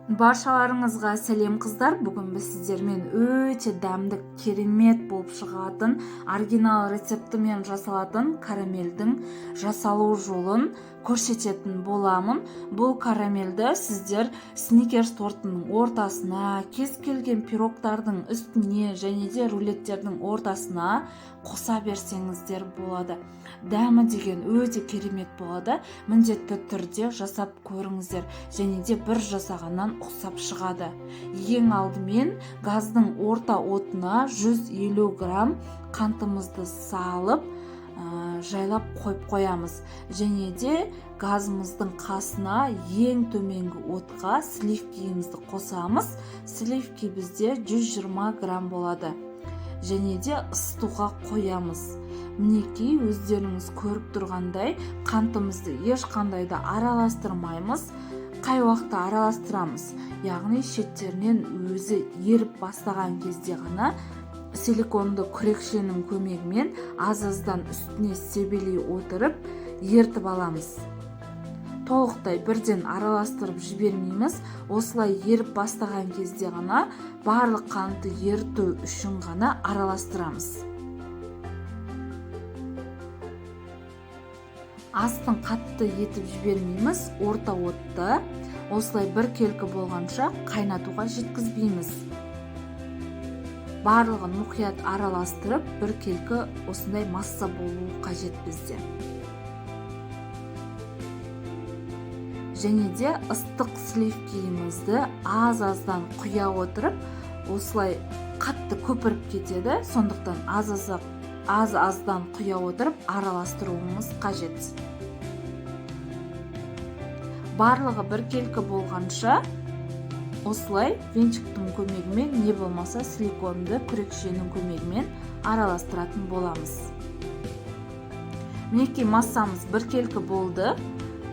Баршаларыңызға сәлем қыздар. Бүгін біз сіздермен өте дәмдік, керемет болып шығатын оригинал рецептімен жасалатын карамельдің жасалу жолын көрсететін боламын. Бұл карамельді сіздер сникерс тортының ортасына, кез келген пирогтардың үстіне және де рулеттердің ортасына қоса берсеңіздер болады. Дәмі деген өте керемет болады. Міндетті түрде жасап көріңіздер, және де бір жасағаннан ұқсап шығады. Ең алдымен газдың орта отына 150 грамм қантымызды салып жайлап қойып қоямыз. Және де газымыздың қасына ең төменгі отқа сливкиімізді қосамыз. Сливки бізде 120 грамм болады. Және де ысытуға қоямыз. Мінекей, өздеріңіз көріп тұрғандай, қантымызды ешқандай да араластырмаймыз. Қай уақытта араластырамыз, яғни шеттерінен өзі еріп бастаған кезде ғана силиконды күрекшенің көмегімен аз-аздан үстіне себелей отырып ертіп аламыз. Толықтай бірден араластырып жібермейміз. Осылай еріп бастаған кезде ғана барлық қантты ерту үшін ғана араластырамыз. Астын қатты етіп жібермейміз, орта отты. Осылай бір келкі болғанша қайнатуға жеткізбейміз. Барлығын мұқият араластырып, бір келкі осындай масса болуы қажет бізде. Және де ыстық сливкиімізді аз-аздан құя отырып, осылай қатты көпіріп кетеді. Сондықтан аз-аздан құя отырып араластыруымыз қажет. Барлығы бір келкі болғанша осылай венчиктің көмегімен, не болмаса силиконды күрекшенің көмегімен араластыратын боламыз. Мінекей, массамыз бір келкі болды.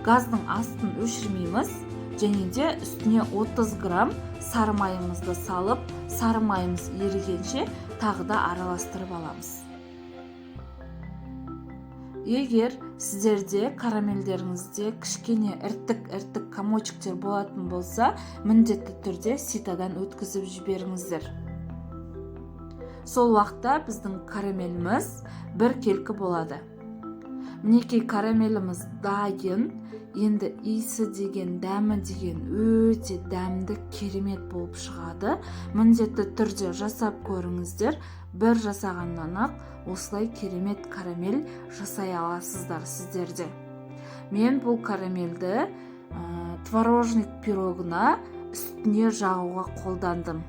Газдың астын өшірмейміз. Және де үстіне 30 грамм сары майымызды салып, сары майымыз ерігенше тағы да араластырып аламыз. Егер сіздерде карамельдеріңізде кішкене іртік комочектер болатын болса, міндетті түрде ситадан өткізіп жіберіңіздер. Сол уақытта біздің карамеліміз бір келкі болады. Мінекей, карамеліміз дайын. Енді иісі деген, дәмі деген өте дәмді, керемет болып шығады. Міндетті түрде жасап көріңіздер. Бір жасағаннан ақ осылай керемет карамель жасай аласыздар сіздерде. Мен бұл карамельді творожник пирогына үстіне жағуға қолдандым.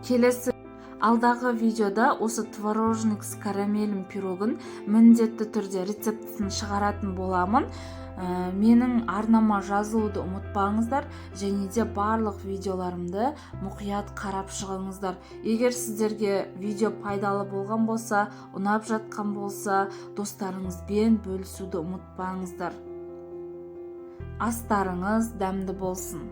Келесі алдағы видеода осы творожник с карамелем пирогын міндетті түрде рецептісін шығаратын боламын. Менің арнама жазылуды ұмытпаңыздар, және де барлық видеоларымды мұқият қарап шығыңыздар. Егер сіздерге видео пайдалы болған болса, ұнап жатқан болса, достарыңызбен бөлісуді ұмытпаңыздар. Астарыңыз дәмді болсын.